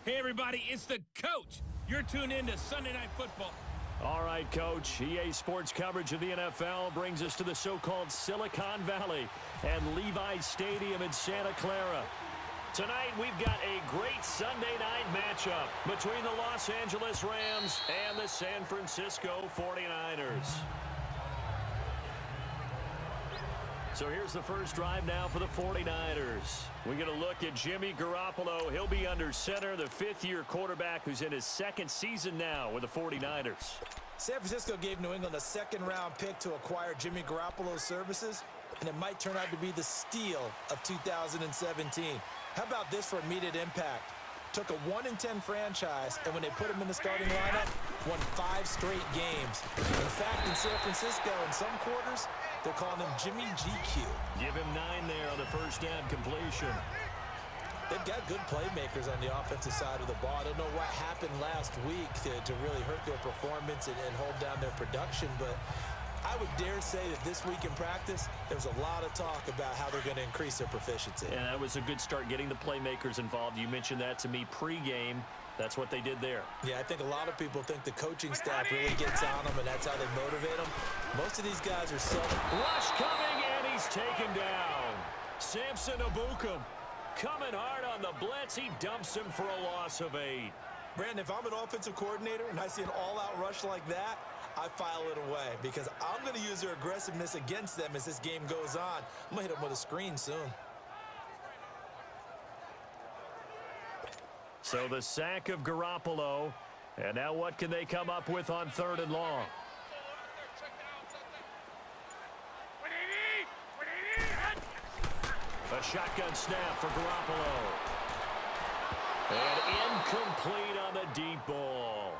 Hey, everybody, it's the coach. You're tuned in to Sunday Night Football. All right, Coach. EA Sports coverage of the NFL brings us to the so-called Silicon Valley and Levi's Stadium in Santa Clara. Tonight, we've got a great Sunday night matchup between the Los Angeles Rams and the San Francisco 49ers. So here's the first drive now for the 49ers. We get a look at Jimmy Garoppolo. He'll be under center, the fifth-year quarterback who's in his second season now with the 49ers. San Francisco gave New England a second-round pick to acquire Jimmy Garoppolo's services, and it might turn out to be the steal of 2017. How about this for immediate impact? Took a 1-10 franchise, and when they put him in the starting lineup, won 5 straight games. In fact, in San Francisco, in some quarters, they're calling him Jimmy GQ. Give him 9 there on the first down completion. They've got good playmakers on the offensive side of the ball. I don't know what happened last week to really hurt their performance and hold down their production, but I would dare say that this week in practice, there was a lot of talk about how they're going to increase their proficiency. And that was a good start getting the playmakers involved. You mentioned that to me pregame. That's what they did there. Yeah, I think a lot of people think the coaching staff really gets on them, and that's how they motivate them. Most of these guys are so... Rush coming, and he's taken down. Samson Abukum coming hard on the blitz. He dumps him for a loss of 8. Brandon, if I'm an offensive coordinator and I see an all-out rush like that, I file it away because I'm going to use their aggressiveness against them as this game goes on. I'm going to hit them with a screen soon. So the sack of Garoppolo. And now what can they come up with on 3rd and long? A shotgun snap for Garoppolo. And incomplete on the deep ball.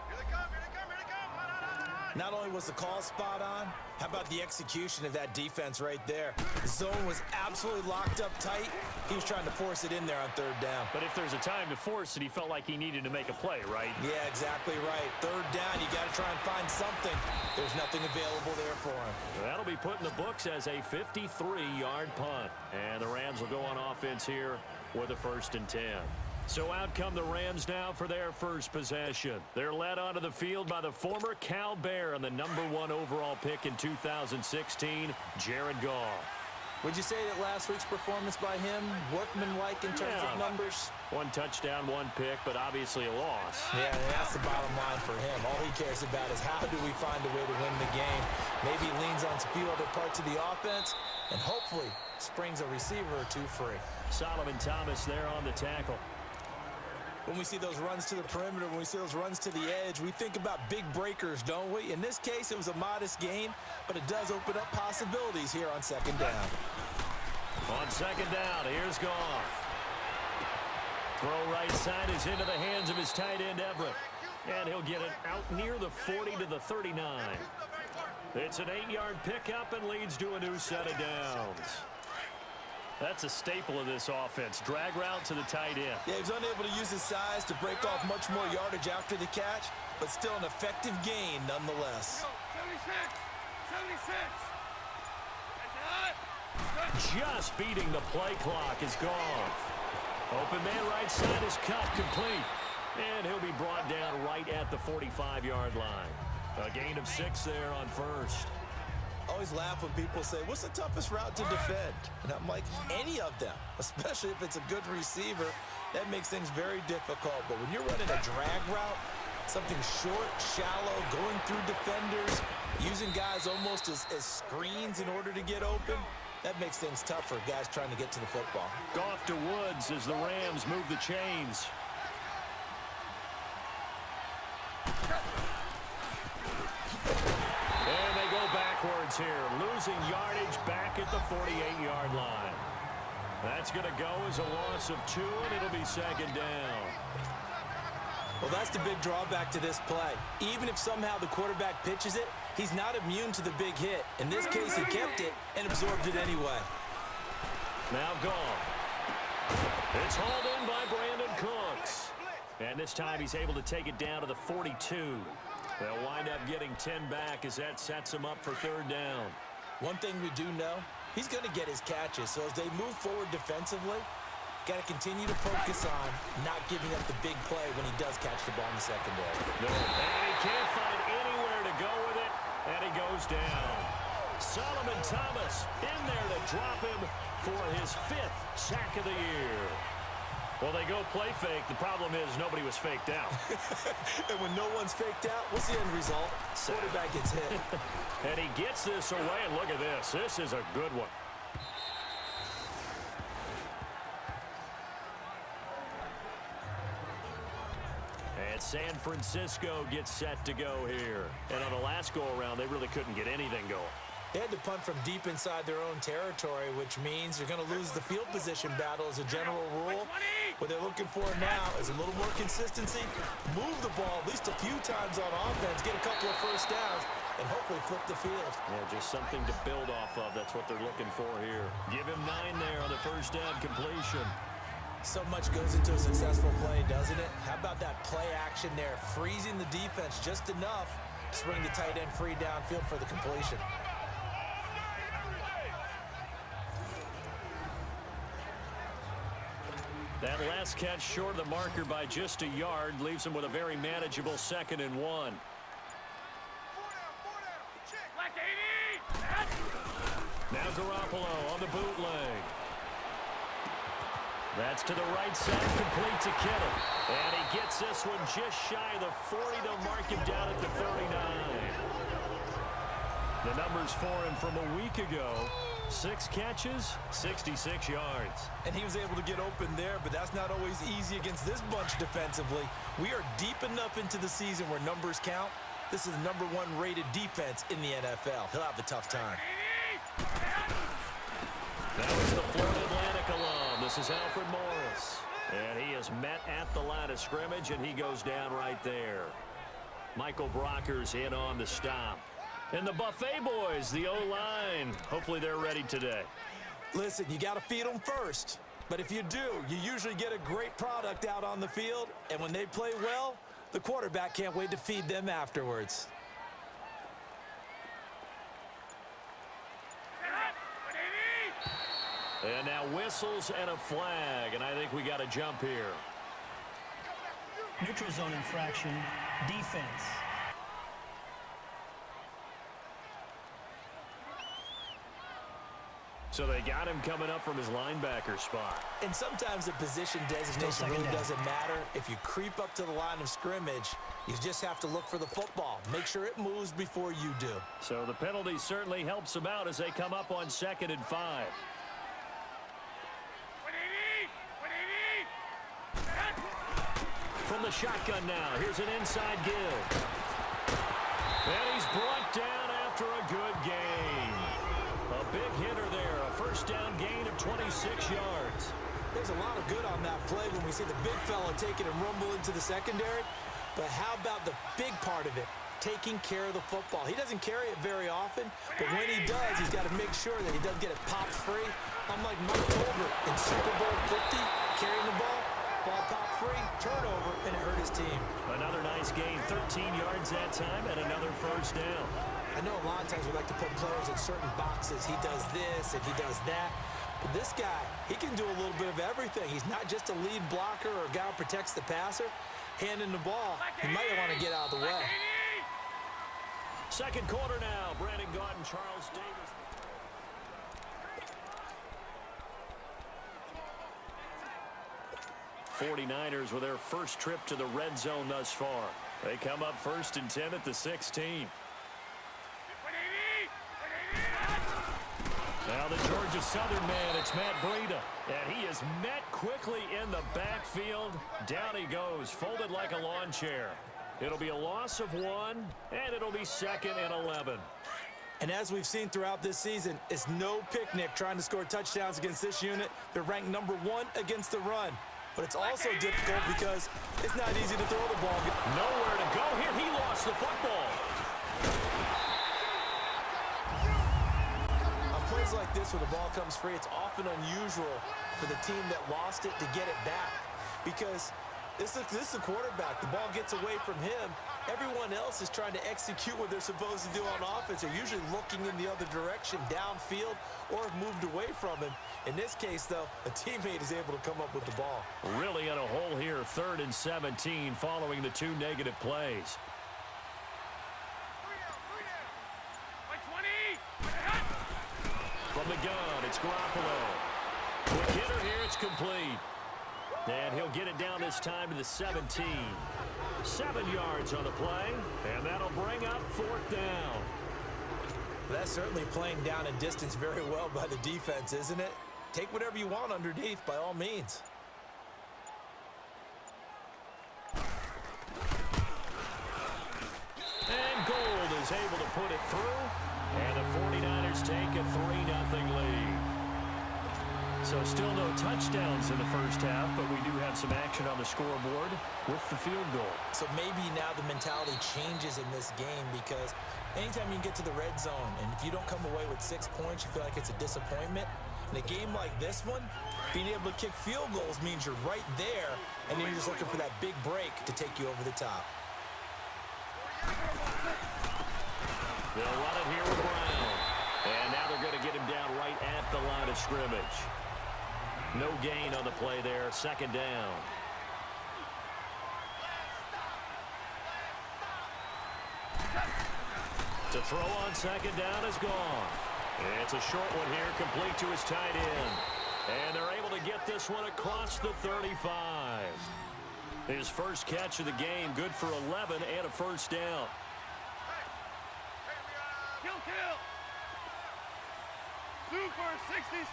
Not only was the call spot on, how about the execution of that defense right there? The zone was absolutely locked up tight. He was trying to force it in there on 3rd down. But if there's a time to force it, he felt like he needed to make a play, right? Yeah, exactly right. 3rd down, you got to try and find something. There's nothing available there for him. That'll be put in the books as a 53-yard punt. And the Rams will go on offense here with a 1st and 10. So out come the Rams now for their first possession. They're led onto the field by the former Cal Bear and the #1 overall pick in 2016, Jared Goff. Would you say that last week's performance by him, workmanlike in terms of numbers? 1 touchdown, 1 pick, but obviously a loss. Yeah, that's the bottom line for him. All he cares about is how do we find a way to win the game. Maybe he leans on a few other parts of the offense and hopefully springs a receiver or 2 free. Solomon Thomas there on the tackle. When we see those runs to the perimeter, when we see those runs to the edge, we think about big breakers, don't we? In this case, it was a modest gain, but it does open up possibilities here on 2nd down. On 2nd down, here's Goff. Throw right side is into the hands of his tight end, Everett. And he'll get it out near the 40 to the 39. It's an 8-yard pickup and leads to a new set of downs. That's a staple of this offense. Drag route to the tight end. Yeah, he was unable to use his size to break off much more yardage after the catch, but still an effective gain nonetheless. 76. Just beating the play clock is Goff. Open man right side is cut complete. And he'll be brought down right at the 45-yard line. A gain of 6 there on 1st. Always laugh when people say, what's the toughest route to defend? And I'm like, any of them, especially if it's a good receiver. That makes things very difficult. But when you're running a drag route, something short, shallow, going through defenders, using guys almost as screens in order to get open, that makes things tough for guys trying to get to the football. Goff to Woods as the Rams move the chains. And they go backwards here, losing yardage back at the 48-yard line. That's going to go as a loss of 2, and it'll be 2nd down. Well, that's the big drawback to this play. Even if somehow the quarterback pitches it, he's not immune to the big hit. In this case, he kept it and absorbed it anyway. Now Goff. It's hauled in by Brandon Cooks. And this time he's able to take it down to the 42. They'll wind up getting 10 back as that sets him up for 3rd down. One thing we do know, he's going to get his catches. So as they move forward defensively, Got to continue to focus on not giving up the big play when he does catch the ball in the secondary. No, and he can't find anywhere to go with it, and he goes down. Solomon Thomas in there to drop him for his 5th sack of the year. Well, they go play fake. The problem is nobody was faked out. And when no one's faked out, what's the end result? Quarterback gets hit. And he gets this away, and look at this. This is a good one. And San Francisco gets set to go here. And on the last go-around, they really couldn't get anything going. They had to punt from deep inside their own territory, which means you're going to lose the field position battle as a general rule. What they're looking for now is a little more consistency, move the ball at least a few times on offense, get a couple of first downs, and hopefully flip the field. Yeah, just something to build off of. That's what they're looking for here. Give him 9 there on the first down completion. So much goes into a successful play, doesn't it? How about that play action there, freezing the defense just enough to swing the tight end free downfield for the completion. That last catch short of the marker by just a yard leaves him with a very manageable 2nd and 1. Now Garoppolo on the bootleg. That's to the right side, complete to Kittle. And he gets this one just shy of the 40 to mark him down at the 39. The numbers for him from a week ago. 6 catches, 66 yards. And he was able to get open there, but that's not always easy against this bunch defensively. We are deep enough into the season where numbers count. This is the #1 rated defense in the NFL. He'll have a tough time. That was the Florida Atlantic alum. This is Alfred Morris. And he is met at the line of scrimmage, and he goes down right there. Michael Brocker's in on the stop. And the Buffet boys, the O-line, hopefully they're ready today. Listen, you got to feed them first. But if you do, you usually get a great product out on the field. And when they play well, the quarterback can't wait to feed them afterwards. And now whistles and a flag. And I think we got a jump here. Neutral zone infraction, defense. So they got him coming up from his linebacker spot. And sometimes the position designation really doesn't matter. If you creep up to the line of scrimmage, you just have to look for the football. Make sure it moves before you do. So the penalty certainly helps them out as they come up on 2nd and 5. From the shotgun now, here's an inside give. And he's brought down after a good gain. A big hitter there, a first down gain of 26 yards. There's a lot of good on that play when we see the big fella take it and rumble into the secondary. But how about the big part of it, taking care of the football? He doesn't carry it very often, but when he does, he's got to make sure that he doesn't get it popped free. Unlike Mike Tolbert in Super Bowl 50, carrying the ball popped free, turnover, and it hurt his team. Another nice gain, 13 yards that time, and another first down. I know a lot of times we like to put players in certain boxes. He does this and he does that. But this guy, he can do a little bit of everything. He's not just a lead blocker or a guy who protects the passer. Handing the ball, he might want to get out of the way. Second quarter now. Brandon Gaudin, Charles Davis. '49ers with their first trip to the red zone thus far. They come up 1st and 10 at the 16. Now the Georgia Southern man, it's Matt Breida. And he is met quickly in the backfield. Down he goes, folded like a lawn chair. It'll be a loss of 1, and it'll be 2nd and 11. And as we've seen throughout this season, it's no picnic trying to score touchdowns against this unit. They're ranked #1 against the run. But it's also difficult because it's not easy to throw the ball. Nowhere to go here. He lost the football. On plays like this where the ball comes free, it's often unusual for the team that lost it to get it back. Because this is a quarterback. The ball gets away from him. Everyone else is trying to execute what they're supposed to do on offense. They're usually looking in the other direction, downfield, or have moved away from him. In this case, though, a teammate is able to come up with the ball. Really in a hole here, 3rd and 17 following the 2 negative plays. From the gun, it's Garoppolo. Quick hitter here, it's complete. And he'll get it down this time to the 17. 7 yards on the play, and that'll bring up 4th down. That's certainly playing down and distance very well by the defense, isn't it? Take whatever you want underneath, by all means. And Gold is able to put it through, and the 49ers take a 3-0 lead. So still no touchdowns in the first half, but we do have some action on the scoreboard with the field goal. So maybe now the mentality changes in this game because anytime you get to the red zone and if you don't come away with 6 points, you feel like it's a disappointment. In a game like this one, being able to kick field goals means you're right there, and then you're just looking for that big break to take you over the top. They'll run it here with Brown. And now they're going to get him down right at the line of scrimmage. No gain on the play there. 2nd down. To throw on 2nd down is gone. It's a short one here, complete to his tight end. And they're able to get this one across the 35. His first catch of the game, good for 11 and a 1st down. Kill. Super 66.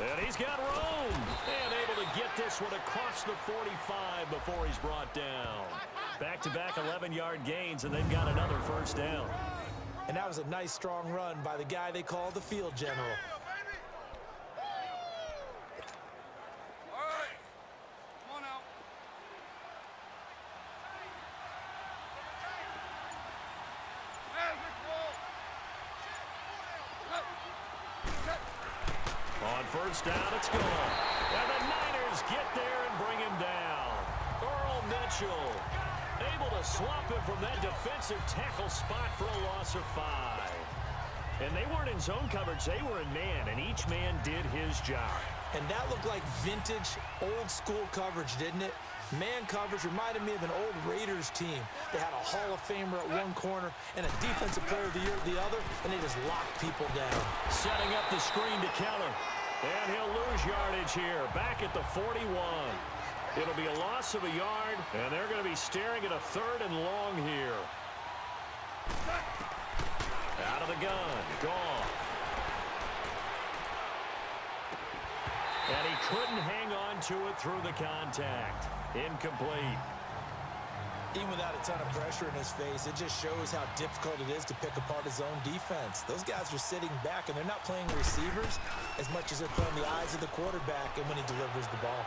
And he's got room. And able to get this one across the 45 before he's brought down. Back-to-back 11-yard gains, and they've got another 1st down. And that was a nice, strong run by the guy they call the field general. On 1st down, it's gone. And the Niners get there and bring him down. Earl Mitchell able to swamp him from that defensive tackle spot for a loss of 5. And they weren't in zone coverage. They were in man, and each man did his job. And that looked like vintage, old-school coverage, didn't it? Man coverage reminded me of an old Raiders team. They had a Hall of Famer at one corner and a Defensive Player of the Year at the other, and they just locked people down. Setting up the screen to counter. And he'll lose yardage here, back at the 41. It'll be a loss of a yard, and they're going to be staring at a 3rd and long here. Out of the gun, Goff. And he couldn't hang on to it through the contact. Incomplete. Even without a ton of pressure in his face, it just shows how difficult it is to pick apart his own defense. Those guys are sitting back, and they're not playing receivers as much as they're playing the eyes of the quarterback and when he delivers the ball.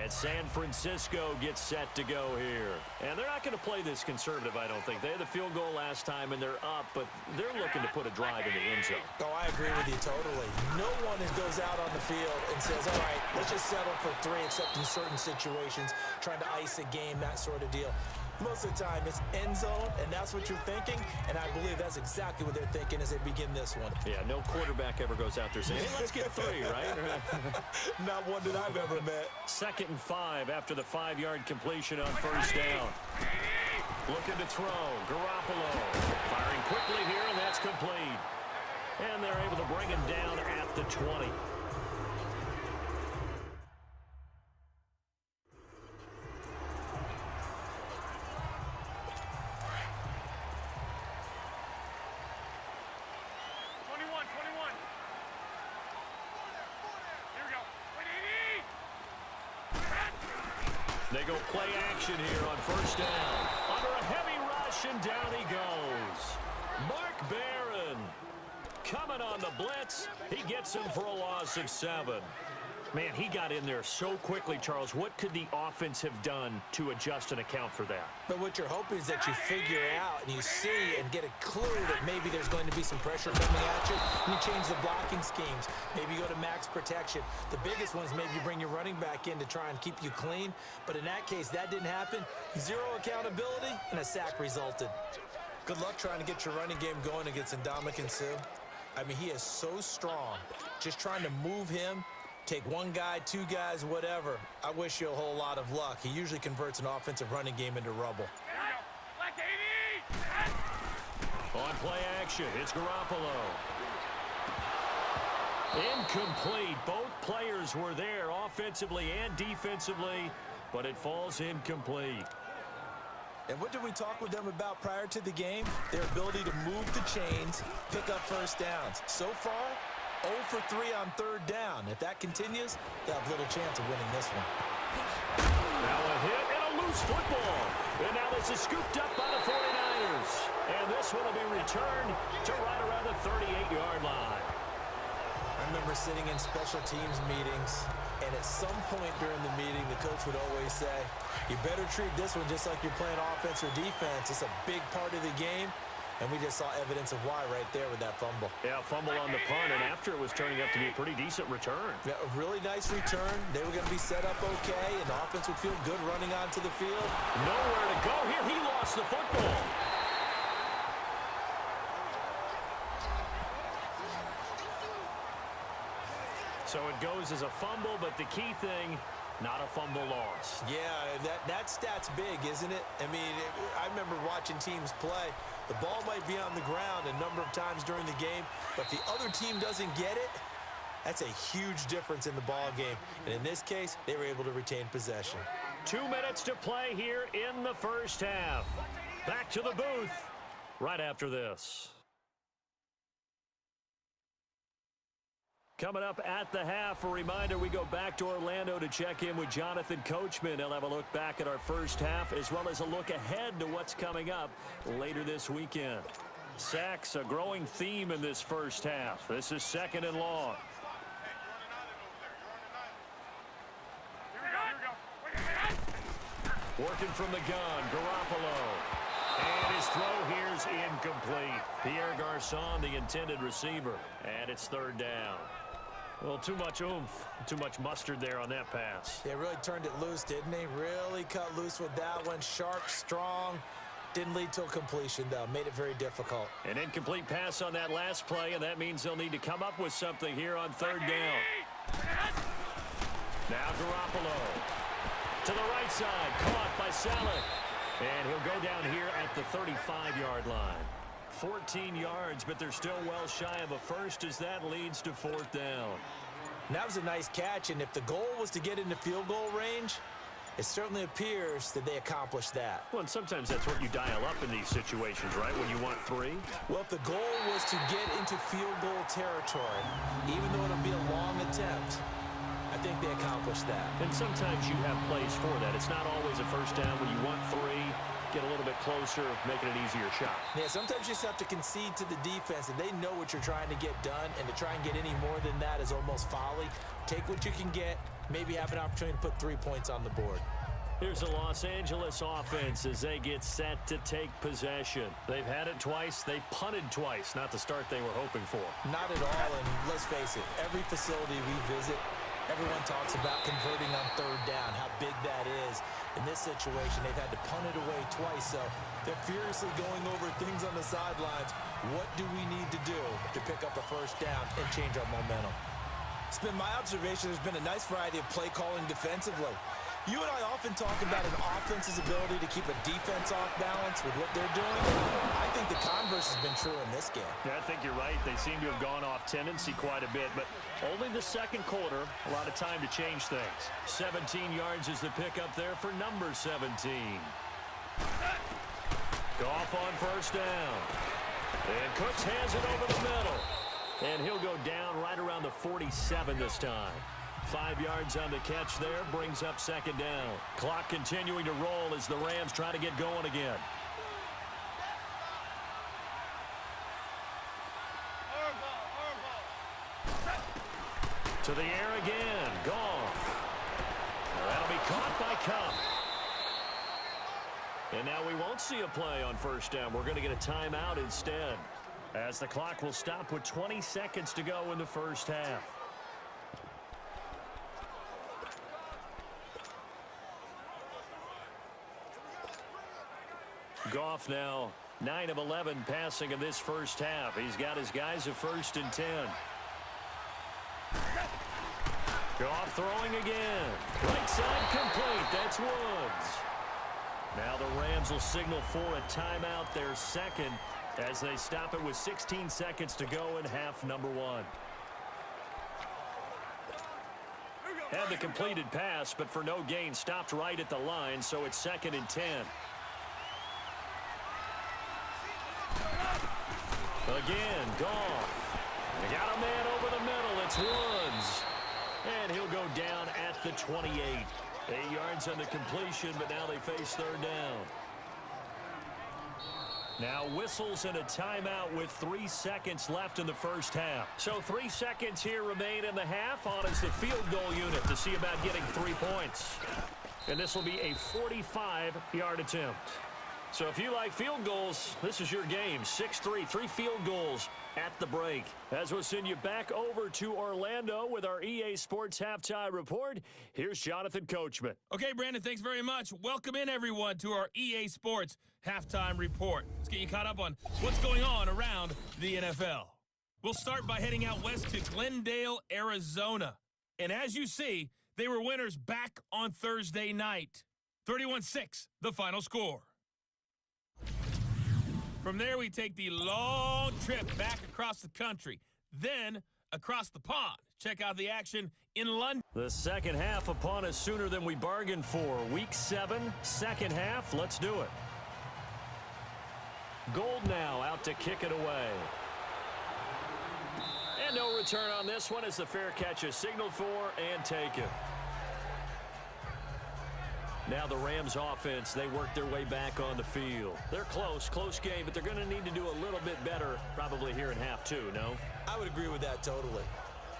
And San Francisco gets set to go here. And they're not going to play this conservative, I don't think. They had the field goal last time, and they're up, but they're looking to put a drive in the end zone. Oh, I agree with you totally. No one goes out on the field and says, all right, let's just settle for 3, except in certain situations, trying to ice a game, that sort of deal. Most of the time, it's end zone, and that's what you're thinking, and I believe that's exactly what they're thinking as they begin this one. Yeah, no quarterback ever goes out there saying, hey, let's get 3, right? Not one that I've ever met. 2nd and 5 after the 5-yard completion on 1st down. Looking to throw. Garoppolo firing quickly here, and that's complete. And they're able to bring him down at the 20. They go play action here on 1st down. Under a heavy rush, and down he goes. Mark Barron coming on the blitz. He gets him for a loss of 7. Man, he got in there so quickly, Charles. What could the offense have done to adjust and account for that? But what you're hoping is that you figure out and you see and get a clue that maybe there's going to be some pressure coming at you, and you change the blocking schemes. Maybe you go to max protection. The biggest one is maybe you bring your running back in to try and keep you clean. But in that case, that didn't happen. Zero accountability, and a sack resulted. Good luck trying to get your running game going against Ndamukong Suh. I mean, he is so strong. Just trying to move him, take one guy, two guys, whatever. I wish you a whole lot of luck. He usually converts an offensive running game into rubble. On play action, it's Garoppolo. Incomplete. Both players were there offensively and defensively, but it falls incomplete. And what did we talk with them about prior to the game? Their ability to move the chains, pick up first downs. So far, 0 for 3 on third down. If that continues, they'll have little chance of winning this one. Now a hit and a loose football. And now this is scooped up by the 49ers. And this one will be returned to right around the 38-yard line. I remember sitting in special teams meetings, and at some point during the meeting, the coach would always say, you better treat this one just like you're playing offense or defense. It's a big part of the game. And we just saw evidence of why right there with that fumble. Yeah, fumble on the punt, and after it was turning up to be a pretty decent return. Yeah, a really nice return. They were going to be set up okay, and the offense would feel good running onto the field. Nowhere to go here. He lost the football. So it goes as a fumble, but the key thing, not a fumble loss. Yeah, that stat's big, isn't it? I mean, I remember watching teams play. The ball might be on the ground a number of times during the game, but if the other team doesn't get it, that's a huge difference in the ball game. And in this case, they were able to retain possession. 2 minutes to play here in the first half. Back to the booth right after this. Coming up at the half, a reminder, we go back to Orlando to check in with Jonathan Coachman. He'll have a look back at our first half as well as a look ahead to what's coming up later this weekend. Sacks, a growing theme in this first half. This is 2nd and long. Working from the gun, Garoppolo. And his throw here is incomplete. Pierre Garçon, the intended receiver. And it's 3rd down. Well, too much oomph, too much mustard there on that pass. They really turned it loose, didn't they? Really cut loose with that one. Sharp, strong. Didn't lead to a completion, though. Made it very difficult. An incomplete pass on that last play, and that means they'll need to come up with something here on 3rd down. Now Garoppolo. To the right side, caught by Saleh. And he'll go down here at the 35-yard line. 14 yards, but they're still well shy of a first as that leads to 4th down. And that was a nice catch, and if the goal was to get into field goal range, it certainly appears that they accomplished that. Well, and sometimes that's what you dial up in these situations, right, when you want 3? Well, if the goal was to get into field goal territory, even though it'll be a long attempt, I think they accomplished that. And sometimes you have plays for that. It's not always a first down when you want 3. Get a little bit closer, making it easier shot. Yeah, sometimes you just have to concede to the defense, and they know what you're trying to get done, and to try and get any more than that is almost folly. Take what you can get, maybe have an opportunity to put 3 points on the board. Here's the Los Angeles offense as they get set to take possession. They've had it twice. They've punted twice. Not the start they were hoping for. Not at all, and let's face it, every facility we visit, everyone talks about converting on 3rd down, how big that is. In this situation, they've had to punt it away twice, so they're furiously going over things on the sidelines. What do we need to do to pick up a first down and change our momentum? It's been my observation there's been a nice variety of play calling defensively. You and I often talk about an offense's ability to keep a defense off balance with what they're doing. I think the converse has been true in this game. Yeah, I think you're right. They seem to have gone off tendency quite a bit, but only the 2nd quarter, a lot of time to change things. 17 yards is the pickup there for number 17. Goff on 1st down. And Cooks has it over the middle. And he'll go down right around the 47 this time. 5 yards on the catch there, brings up 2nd down. Clock continuing to roll as the Rams try to get going again. To the air again. Gone. That'll be caught by Cup. And now we won't see a play on first down. We're going to get a timeout instead, as the clock will stop with 20 seconds to go in the first half. Goff now 9 of 11 passing in this first half. He's got his guys at 1st and 10. Goff throwing again. Right side complete. That's Woods. Now the Rams will signal for a timeout, their second, as they stop it with 16 seconds to go in half number 1. Had the completed pass, but for no gain, stopped right at the line, so it's 2nd and 10. Again, Goff. They got a man over the middle. It's Woods. And he'll go down at the 28. 8 yards on the completion, but now they face 3rd down. Now whistles and a timeout with 3 seconds left in the first half. So 3 seconds here remain in the half. On is the field goal unit to see about getting 3 points. And this will be a 45-yard attempt. So if you like field goals, this is your game. 6-3, 3 field goals at the break. As we'll send you back over to Orlando with our EA Sports Halftime Report, here's Jonathan Coachman. Okay, Brandon, thanks very much. Welcome in, everyone, to our EA Sports Halftime Report. Let's get you caught up on what's going on around the NFL. We'll start by heading out west to Glendale, Arizona. And as you see, they were winners back on Thursday night. 31-6, the final score. From there, we take the long trip back across the country, then across the pond. Check out the action in London. The second half upon us sooner than we bargained for. Week 7, second half. Let's do it. Gold now out to kick it away. And no return on this one as the fair catch is signaled for and taken. Now the Rams offense, they work their way back on the field. They're close game, but they're going to need to do a little bit better probably here in half 2, no? I would agree with that totally.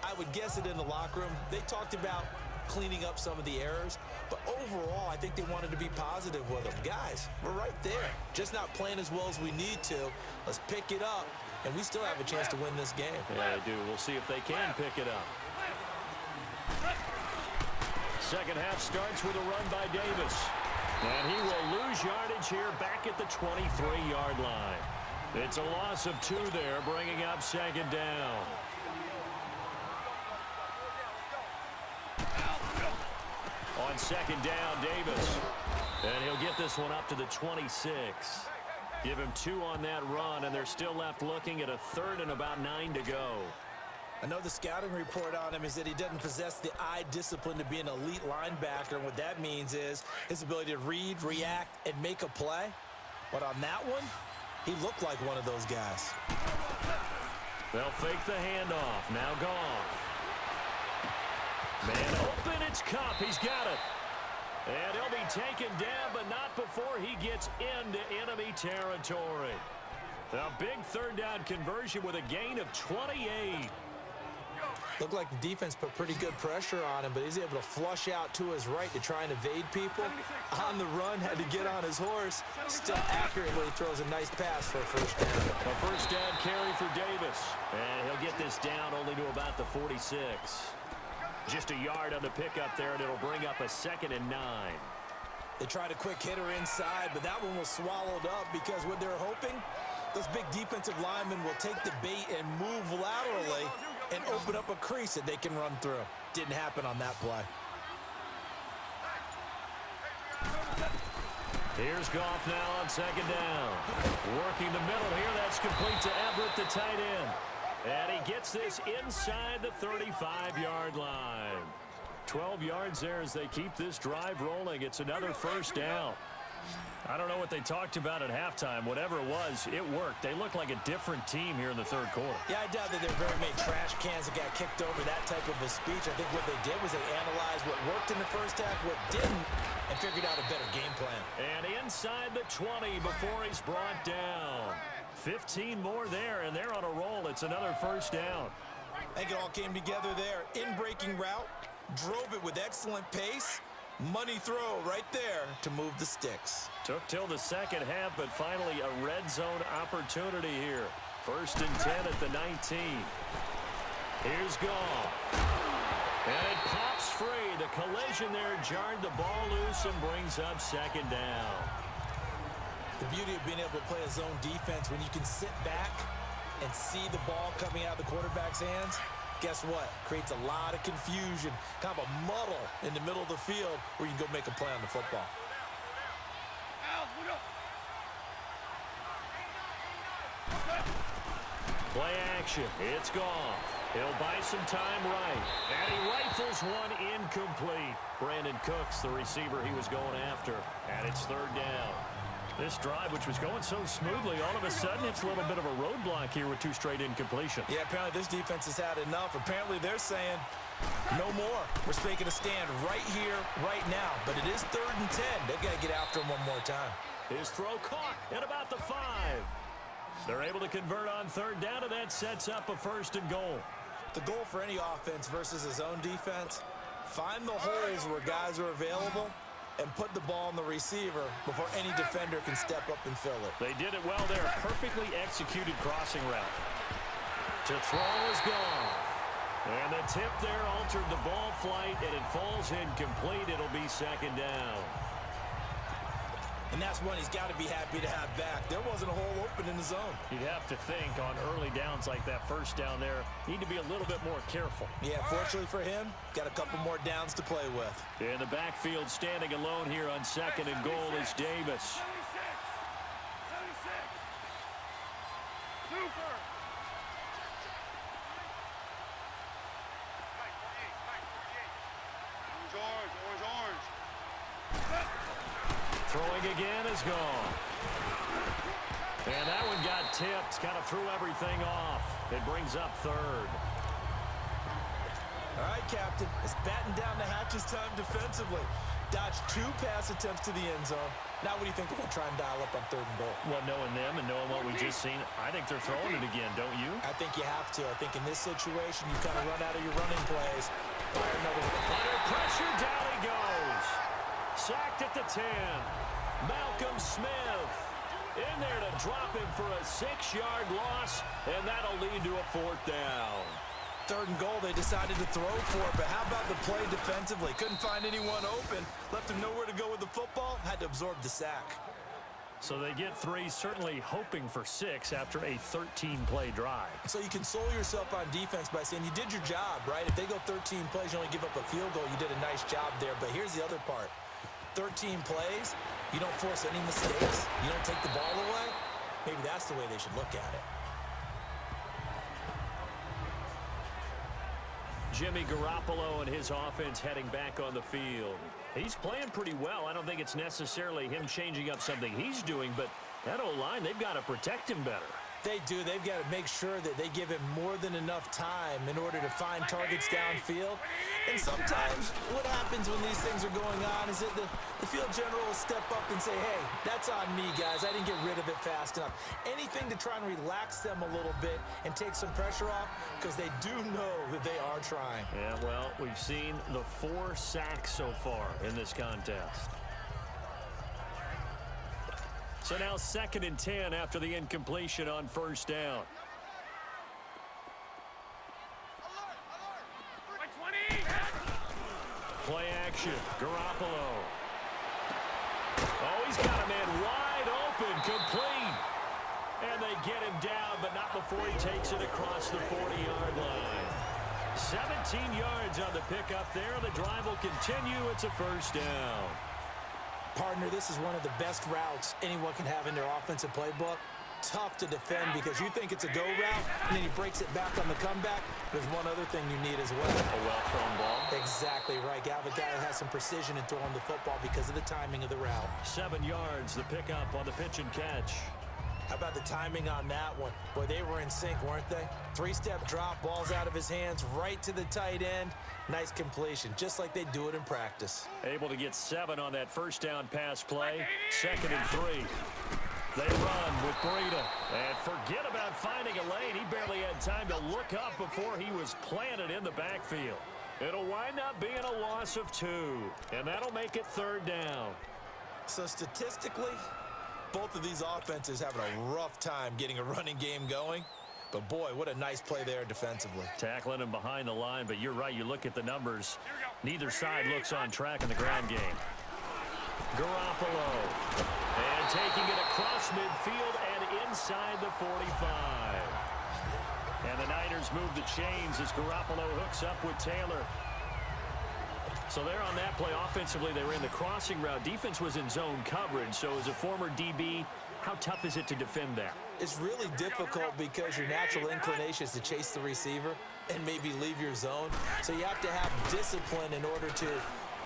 I would guess it in the locker room. They talked about cleaning up some of the errors, but overall, I think they wanted to be positive with them. Guys, we're right there. Just not playing as well as we need to. Let's pick it up, and we still have a chance to win this game. Yeah, they do. We'll see if they can pick it up. Second half starts with a run by Davis. And he will lose yardage here back at the 23-yard line. It's a loss of 2 there, bringing up 2nd down. On 2nd down, Davis. And he'll get this one up to the 26. Give him 2 on that run, and they're still left looking at a 3rd and about 9 to go. I know the scouting report on him is that he doesn't possess the eye discipline to be an elite linebacker. And what that means is his ability to read, react, and make a play. But on that one, he looked like one of those guys. They'll fake the handoff. Now Goff. Man open, it's Cup. He's got it. And he'll be taken down, but not before he gets into enemy territory. A big 3rd down conversion with a gain of 28. Looked like the defense put pretty good pressure on him, but he's able to flush out to his right to try and evade people. On the run, had to get on his horse. Still accurately throws a nice pass for a 1st down. A 1st down carry for Davis. And he'll get this down only to about the 46. Just a yard on the pickup there, and it'll bring up a 2nd and 9. They tried a quick hitter inside, but that one was swallowed up because what they're hoping, those big defensive linemen will take the bait and move laterally and open up a crease that they can run through. Didn't happen on that play. Here's Goff now on 2nd down. Working the middle here. That's complete to Everett, the tight end. And he gets this inside the 35-yard line. 12 yards there as they keep this drive rolling. It's another 1st down. I don't know what they talked about at halftime. Whatever it was, it worked. They look like a different team here in the 3rd quarter. Yeah, I doubt that there were very many trash cans that got kicked over that type of a speech. I think what they did was they analyzed what worked in the first half, what didn't, and figured out a better game plan. And inside the 20 before he's brought down. 15 more there, and they're on a roll. It's another 1st down. I think it all came together there. In-breaking route, drove it with excellent pace. Money throw right there to move the sticks. Took till the second half, but finally a red zone opportunity here. 1st and 10 at the 19. Here's Goff. And it pops free. The collision there jarred the ball loose and brings up 2nd down. The beauty of being able to play a zone defense when you can sit back and see the ball coming out of the quarterback's hands, guess what? Creates a lot of confusion, kind of a muddle in the middle of the field where you can go make a play on the football. Play action. It's Goff. He'll buy some time right. And he rifles one incomplete. Brandon Cooks, the receiver he was going after. And it's 3rd down. This drive, which was going so smoothly, all of a sudden it's a little bit of a roadblock here with 2 straight incompletions. Yeah, apparently this defense has had enough. Apparently they're saying, no more. We're taking a stand right here, right now. But it is 3rd and 10. They've got to get after him one more time. His throw caught at about the 5. They're able to convert on 3rd down, and that sets up a 1st and goal. The goal for any offense versus his own defense, find the holes where guys are available and put the ball on the receiver before any defender can step up and fill it. They did it well there. Perfectly executed crossing route. To throw is gone. And the tip there altered the ball flight, and it falls incomplete. It'll be 2nd down. And that's one he's got to be happy to have back. There wasn't a hole open in the zone. You'd have to think on early downs like that 1st down there, need to be a little bit more careful. Yeah, fortunately for him, got a couple more downs to play with. In the backfield, standing alone here on 2nd and goal is Davis. Throwing again is gone. And that one got tipped, kind of threw everything off. It brings up 3rd. All right, Captain, it's batten down the hatches time defensively. Dodged 2 pass attempts to the end zone. Now what do you think they're going to try and dial up on 3rd and goal? Well, knowing them and knowing what we just seen, I think they're throwing it again, don't you? I think you have to. I think in this situation, you kind of run out of your running plays. Fire another one. Under pressure, down he goes. Sacked at the 10. Malcolm Smith in there to drop him for a 6-yard loss, and that'll lead to a 4th down. 3rd and goal, they decided to throw for it, but how about the play defensively? Couldn't find anyone open, left him nowhere to go with the football, had to absorb the sack. So they get 3, certainly hoping for 6 after a 13-play drive. So you console yourself on defense by saying you did your job, right? If they go 13 plays, you only give up a field goal, you did a nice job there. But here's the other part. 13 plays, you don't force any mistakes, you don't take the ball away. Maybe that's the way they should look at it. Jimmy Garoppolo and his offense heading back on the field. He's playing pretty well. I don't think it's necessarily him changing up something he's doing, but that O-line, they've got to protect him better. They do. They've got to make sure that they give him more than enough time in order to find targets downfield. And sometimes what happens when these things are going on is that the field general will step up and say, hey, that's on me, guys. I didn't get rid of it fast enough. Anything to try and relax them a little bit and take some pressure off, because they do know that they are trying. Yeah, well, we've seen the 4 sacks so far in this contest. So now 2nd and 10 after the incompletion on 1st down. Play action. Garoppolo. Oh, he's got a man wide open, complete. And they get him down, but not before he takes it across the 40-yard line. 17 yards on the pickup there. The drive will continue. It's a 1st down. Partner, this is one of the best routes anyone can have in their offensive playbook. Tough to defend because you think it's a go route, and then he breaks it back on the comeback. There's one other thing you need as well. A well-thrown ball. Exactly right. Got a guy who has some precision in throwing the football because of the timing of the route. 7 yards, the pickup on the pitch and catch. How about the timing on that one? Boy, they were in sync, weren't they? 3-step drop, ball's out of his hands, right to the tight end. Nice completion, just like they do it in practice. Able to get 7 on that 1st down pass play. 2nd and 3. They run with Breida. And forget about finding a lane. He barely had time to look up before he was planted in the backfield. It'll wind up being a loss of 2. And that'll make it 3rd down. So statistically, both of these offenses having a rough time getting a running game going. But boy, what a nice play there defensively. Tackling him behind the line, but you're right. You look at the numbers. Neither side looks on track in the ground game. Garoppolo. And taking it across midfield and inside the 45. And the Niners move the chains as Garoppolo hooks up with Taylor. So there on that play, offensively, they ran the crossing route. Defense was in zone coverage. So as a former DB, how tough is it to defend that? It's really difficult because your natural inclination is to chase the receiver and maybe leave your zone. So you have to have discipline in order to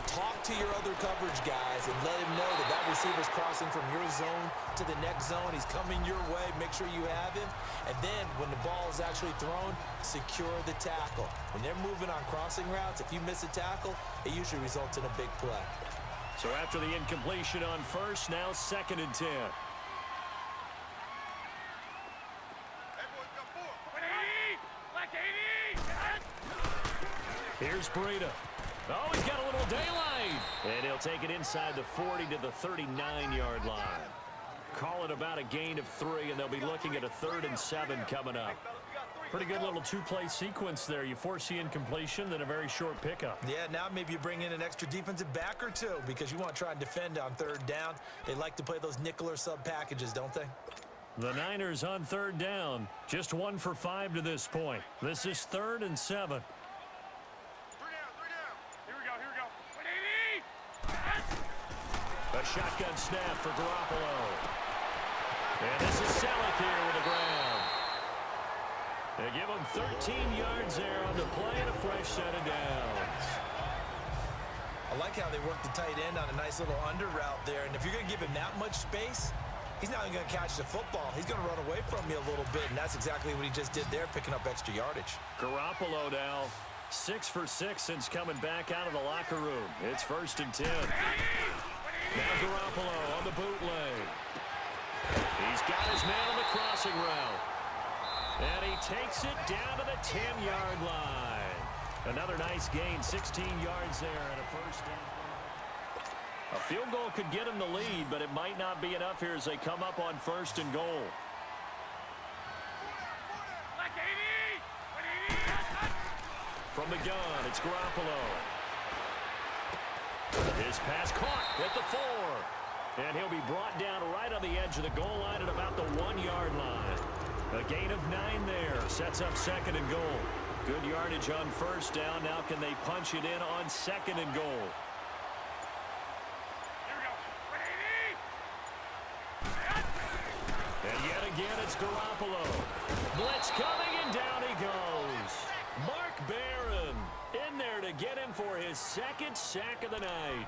talk to your other coverage guys and let him know that that receiver's crossing from your zone to the next zone. He's coming your way. Make sure you have him. And then when the ball is actually thrown, secure the tackle. When they're moving on crossing routes, if you miss a tackle, it usually results in a big play. So after the incompletion on first, now 2nd and 10. Here's Breida. Oh, he's got a little daylight. And he'll take it inside the 40 to the 39-yard line. Call it about a gain of 3, and they'll be looking at a 3rd and 7 coming up. Pretty good little 2-play sequence there. You force the incompletion, then a very short pickup. Yeah, now maybe you bring in an extra defensive back or 2 because you want to try and defend on 3rd down. They like to play those nickel or sub packages, don't they? The Niners on 3rd down. Just 1 for 5 to this point. This is 3rd and 7. A shotgun snap for Garoppolo. And this is Selleck here with the ground. They give him 13 yards there on the play and a fresh set of downs. I like how they work the tight end on a nice little under route there. And if you're going to give him that much space, he's not even going to catch the football. He's going to run away from you a little bit, and that's exactly what he just did there, picking up extra yardage. Garoppolo now 6 for 6 since coming back out of the locker room. It's 1st and 10. Now Garoppolo on the bootleg. He's got his man on the crossing route. And he takes it down to the 10-yard line. Another nice gain, 16 yards there and a 1st down. A field goal could get him the lead, but it might not be enough here as they come up on 1st and goal. From the gun, it's Garoppolo. His pass caught at the 4. And he'll be brought down right on the edge of the goal line at about the 1-yard line. A gain of 9 there. Sets up 2nd and goal. Good yardage on 1st down. Now can they punch it in on 2nd and goal? And yet again, it's Garoppolo. Blitz coming, and down he goes. Mark Barron in there to get him for his 2nd sack of the night.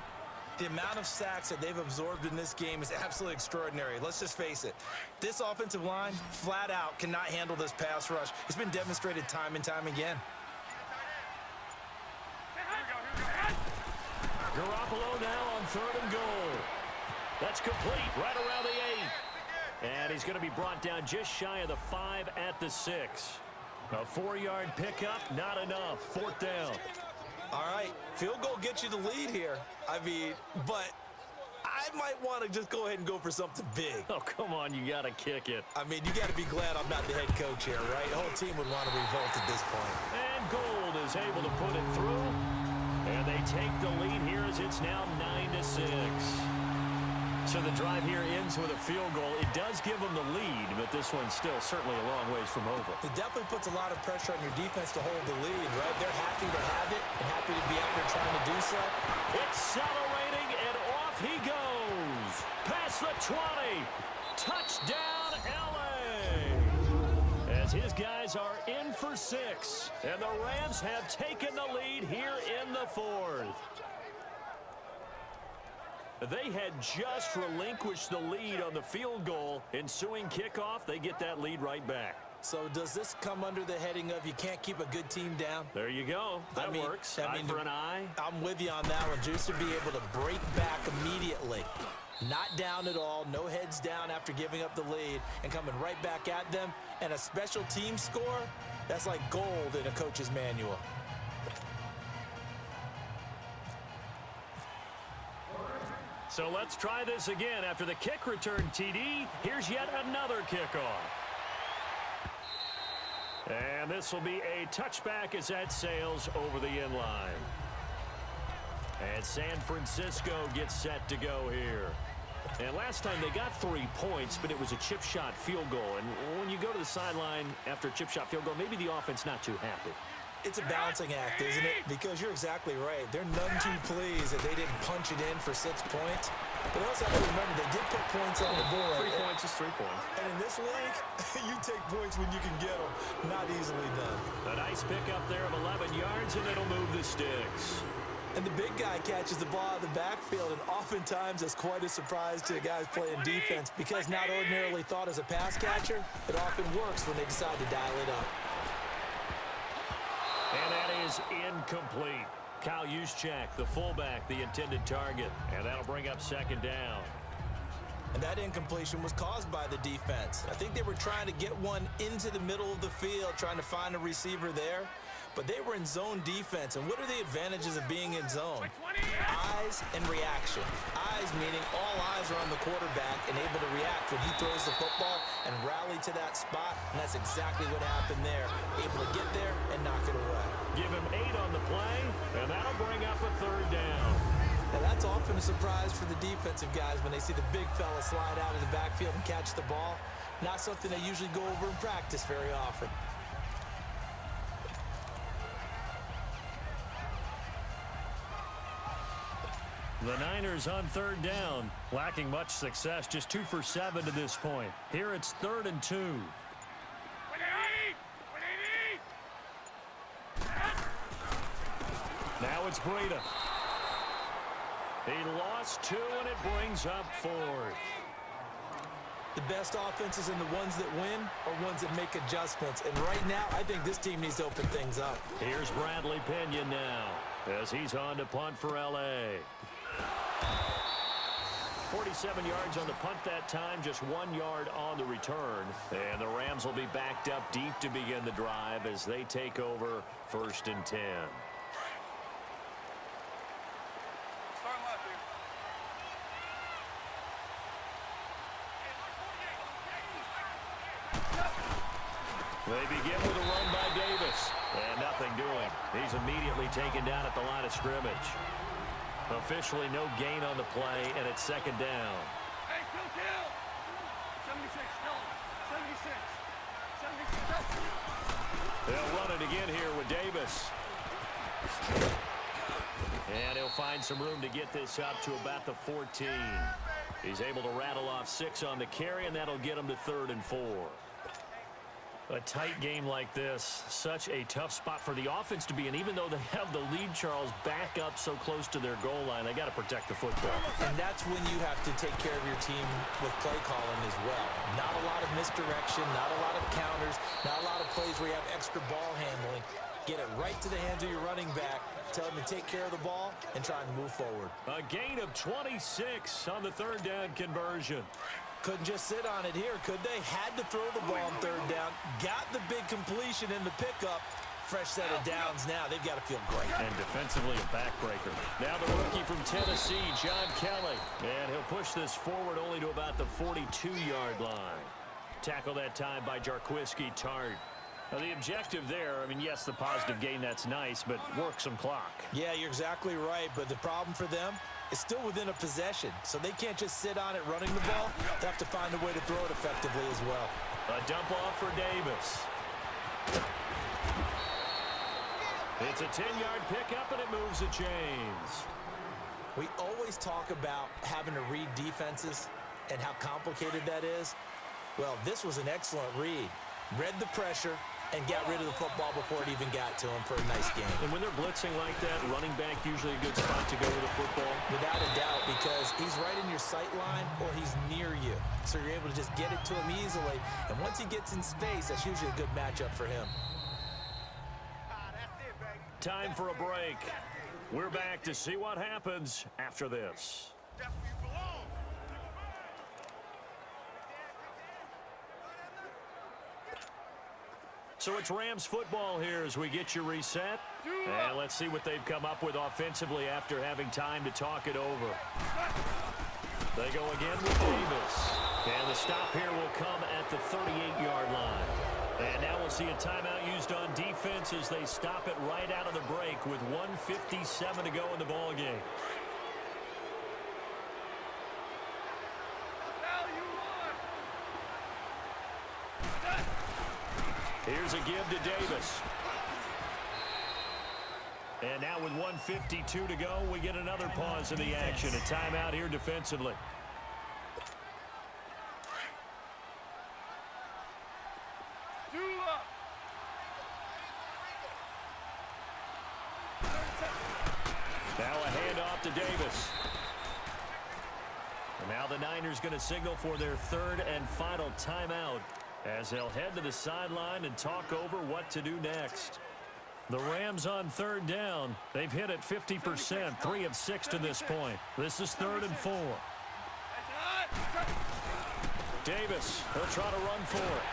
The amount of sacks that they've absorbed in this game is absolutely extraordinary. Let's just face it. This offensive line, flat out, cannot handle this pass rush. It's been demonstrated time and time again. Garoppolo now on 3rd and goal. That's complete right around the 8. And he's going to be brought down just shy of the 5 at the 6. A 4-yard pickup, not enough. 4th down. All right, field goal gets you the lead here. I mean, but I might want to just go ahead and go for something big. Oh, come on, you got to kick it. I mean, you got to be glad I'm not the head coach here, right? The whole team would want to revolt at this point. And Gold is able to put it through. And they take the lead here as it's now 9-6. So the drive here ends with a field goal. It does give them the lead, but this one's still certainly a long ways from over. It definitely puts a lot of pressure on your defense to hold the lead, right? They're happy to have it and happy to be out there trying to do so. Accelerating, and off he goes. Past the 20. Touchdown, L.A. As his guys are in for 6, and the Rams have taken the lead here in the 4th. They had just relinquished the lead on the field goal. Ensuing kickoff, they get that lead right back. So does this come under the heading of you can't keep a good team down? There you go. That works. Eye for an eye. I'm with you on that one. Just to be able to break back immediately. Not down at all. No heads down after giving up the lead and coming right back at them. And a special team score, that's like gold in a coach's manual. So let's try this again. After the kick return TD, here's yet another kickoff. And this will be a touchback as that sails over the inline. And San Francisco gets set to go here. And last time they got 3 points, but it was a chip shot field goal. And when you go to the sideline after a chip shot field goal, maybe the offense not too happy. It's a balancing act, isn't it? Because you're exactly right. They're none too pleased that they didn't punch it in for 6 points. But also have to remember, they did put points on the board. 3 points is 3 points. And in this league, you take points when you can get them. Not easily done. A nice pickup there of 11 yards, and it'll move the sticks. And the big guy catches the ball out of the backfield, and oftentimes that's quite a surprise to the guys playing defense because not ordinarily thought as a pass catcher, it often works when they decide to dial it up. And that is incomplete. Kyle Juszczyk, the fullback, the intended target. And that'll bring up second down. And that incompletion was caused by the defense. I think they were trying to get one into the middle of the field, trying to find a receiver there. But they were in zone defense. And what are the advantages of being in zone? Eyes and reaction. Eyes meaning all eyes are on the quarterback and able to react when he throws the football and rally to that spot. And that's exactly what happened there. Able to get there and knock it away. Give him 8 on the play, and that'll bring up a third down. Now that's often a surprise for the defensive guys when they see the big fella slide out of the backfield and catch the ball. Not something they usually go over in practice very often. The Niners on third down, lacking much success, just 2 for 7 to this point. Here it's 3rd and 2. Now it's Breida. He lost 2, and it brings up 4th. The best offenses and the ones that win are ones that make adjustments. And right now, I think this team needs to open things up. Here's Bradley Pinion now as he's on to punt for L.A. 47 yards on the punt that time, just 1 yard on the return. And the Rams will be backed up deep to begin the drive as they take over 1st and 10. They begin with a run by Davis. And nothing doing. He's immediately taken down at the line of scrimmage. Officially no gain on the play, and it's 2nd down. Hey, kill. 76, 76. They'll run it again here with Davis. And he'll find some room to get this up to about the 14. He's able to rattle off 6 on the carry, and that'll get him to 3rd and 4. A tight game like this, such a tough spot for the offense to be in. Even though they have the lead, Charles, back up so close to their goal line, they got to protect the football. And that's when you have to take care of your team with play calling as well. Not a lot of misdirection, not a lot of counters, not a lot of plays where you have extra ball handling. Get it right to the hands of your running back. Tell him to take care of the ball and try and move forward. A gain of 26 on the 3rd down conversion. Couldn't just sit on it here, could they? Had to throw the ball on 3rd down. Got the big completion in the pickup. Fresh set of downs now. They've got to feel great. And defensively a backbreaker. Now the rookie from Tennessee, John Kelly. And he'll push this forward only to about the 42-yard line. Tackle that time by Jarquiski Tart. Now the objective there, I mean, yes, the positive gain, that's nice, but work some clock. Yeah, you're exactly right, but the problem for them is still within a possession, so they can't just sit on it running the ball. They have to find a way to throw it effectively as well. A dump off for Davis. It's a 10-yard pickup, and it moves the chains. We always talk about having to read defenses and how complicated that is. Well, this was an excellent read. Read the pressure, and got rid of the football before it even got to him for a nice game. And when they're blitzing like that, running back usually a good spot to go with the football? Without a doubt, because he's right in your sight line or he's near you. So you're able to just get it to him easily. And once he gets in space, that's usually a good matchup for him. Time for a break. We're back to see what happens after this. So it's Rams football here as we get you reset. And let's see what they've come up with offensively after having time to talk it over. They go again with Davis. And the stop here will come at the 38-yard line. And now we'll see a timeout used on defense as they stop it right out of the break with 1:57 to go in the ballgame. Here's a give to Davis. And now with 1:52 to go, we get another pause in the action. A timeout here defensively. Now a handoff to Davis. And now the Niners going to signal for their third and final timeout as they'll head to the sideline and talk over what to do next. The Rams on third down. They've hit it 50%, 3 of 6 to this point. This is 3rd and 4. Davis, he'll try to run for it.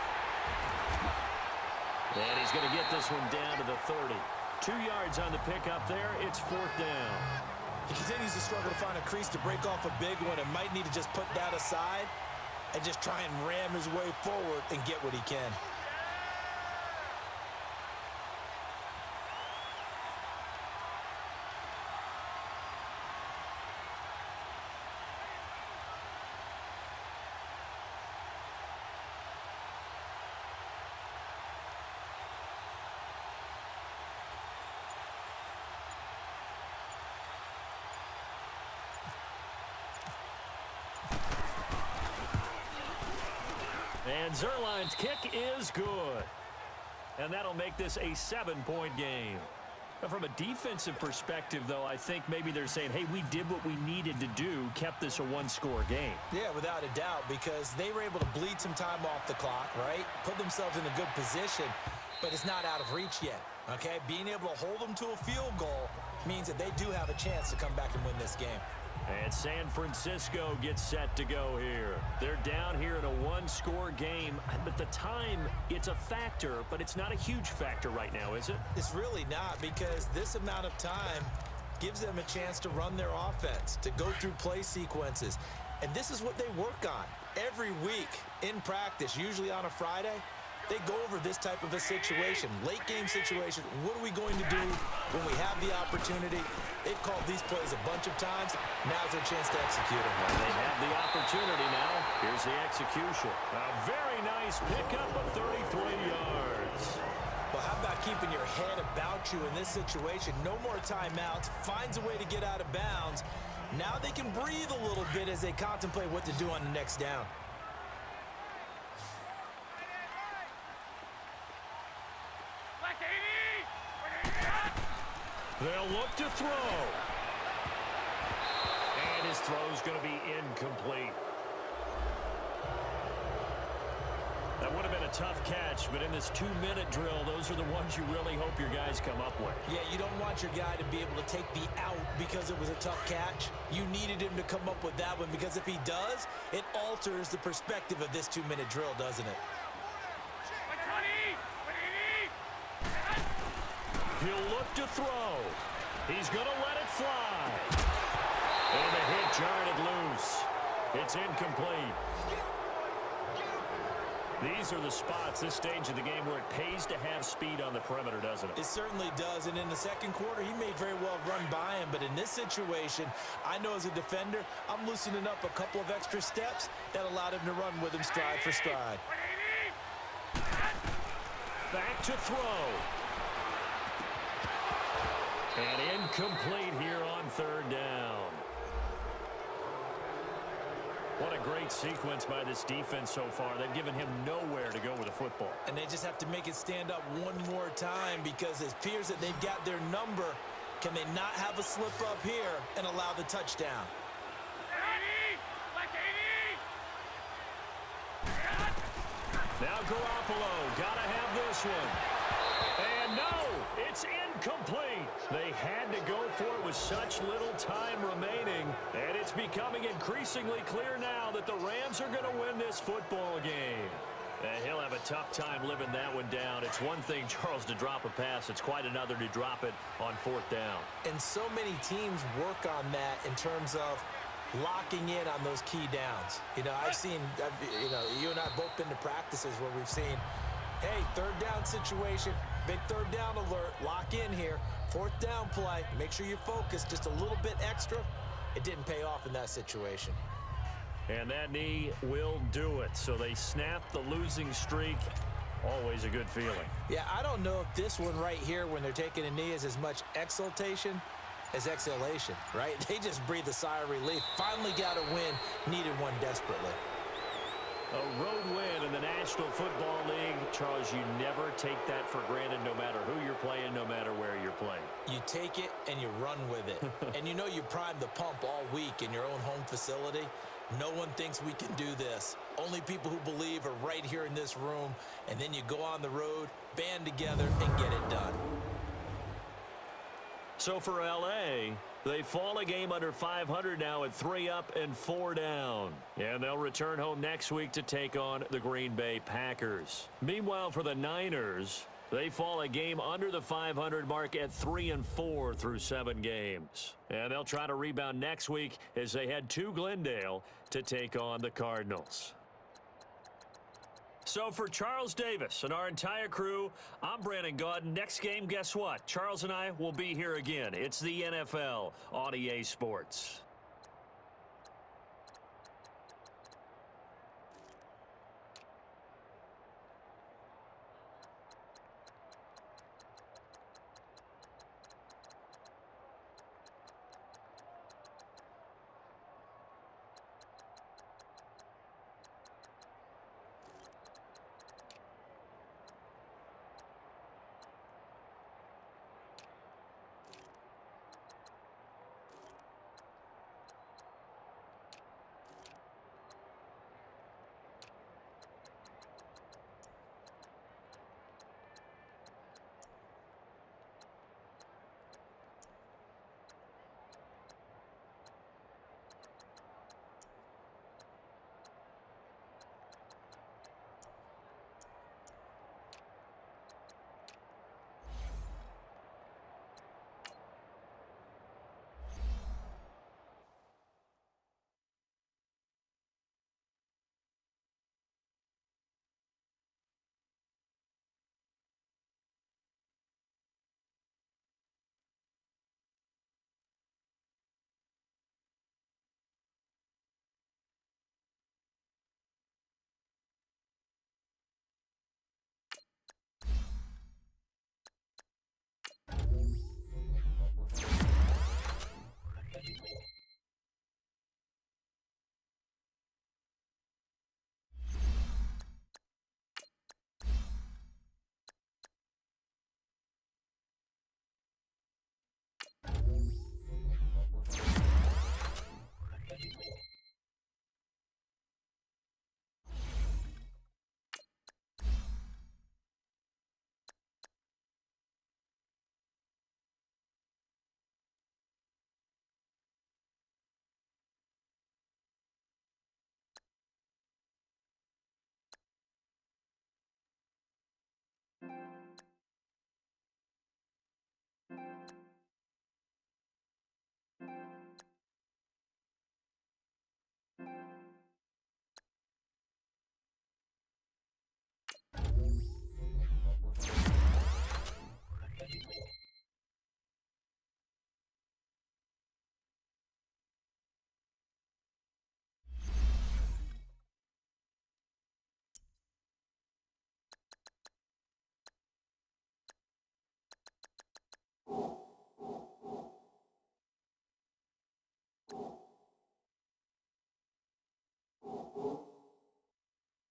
And he's going to get this one down to the 30. 2 yards on the pickup there. It's 4th down. He continues to struggle to find a crease to break off a big one and might need to just put that aside and just try and ram his way forward and get what he can. And Zerline's kick is good. And that'll make this a 7-point game. Now, from a defensive perspective, though, I think maybe they're saying, hey, we did what we needed to do, kept this a one-score game. Yeah, without a doubt, because they were able to bleed some time off the clock, right? Put themselves in a good position, but it's not out of reach yet, okay? Being able to hold them to a field goal means that they do have a chance to come back and win this game. And San Francisco gets set to go here. They're down here in a one-score game, but the time, it's a factor, but it's not a huge factor right now, is it? It's really not, because this amount of time gives them a chance to run their offense, to go through play sequences. And this is what they work on every week in practice, usually on a Friday. They go over this type of a situation, late game situation. What are we going to do when we have the opportunity? They've called these plays a bunch of times. Now's their chance to execute them. Well, they have the opportunity now. Here's the execution. A very nice pickup of 33 yards. Well, how about keeping your head about you in this situation? No more timeouts. Finds a way to get out of bounds. Now they can breathe a little bit as they contemplate what to do on the next down. They'll look to throw. And his throw's going to be incomplete. That would have been a tough catch, but in this 2-minute drill, those are the ones you really hope your guys come up with. Yeah, you don't want your guy to be able to take the out because it was a tough catch. You needed him to come up with that one, because if he does, it alters the perspective of this 2-minute drill, doesn't it? He'll look to throw. He's going to let it fly. And the hit jarred it loose. It's incomplete. These are the spots, this stage of the game, where it pays to have speed on the perimeter, doesn't it? It certainly does, and in the second quarter, he may very well run by him, but in this situation, I know as a defender, I'm loosening up a couple of extra steps that allowed him to run with him stride for stride. Back to throw. And incomplete here on 3rd down. What a great sequence by this defense so far. They've given him nowhere to go with the football. And they just have to make it stand up one more time because it appears that they've got their number. Can they not have a slip up here and allow the touchdown? Now Garoppolo, gotta have this one. And no, it's incomplete. They had to go for it with such little time remaining, and it's becoming increasingly clear now that the Rams are going to win this football game. And he'll have a tough time living that one down. It's one thing, Charles, to drop a pass. It's quite another to drop it on fourth down. And so many teams work on that in terms of locking in on those key downs. You know, you and I both been to practices where we've seen, hey, third down situation, big third down alert, lock in here, fourth down play, make sure you focus just a little bit extra. It didn't pay off in that situation. And that knee will do it. So they snap the losing streak. Always a good feeling. Yeah, I don't know if this one right here when they're taking a knee is as much exultation as exhalation, right? They just breathe a sigh of relief. Finally got a win, needed one desperately. A road win in the National Football League. Charles, you never take that for granted no matter who you're playing, no matter where you're playing. You take it and you run with it. And you know you primed the pump all week in your own home facility. No one thinks we can do this. Only people who believe are right here in this room. And then you go on the road, band together, and get it done. So for L.A., they fall a game under 500 now at 3 up and 4 down. And they'll return home next week to take on the Green Bay Packers. Meanwhile, for the Niners, they fall a game under the 500 mark at 3 and 4 through 7 games. And they'll try to rebound next week as they head to Glendale to take on the Cardinals. So for Charles Davis and our entire crew, I'm Brandon Gaudin. Next game, guess what? Charles and I will be here again. It's the NFL on EA Sports.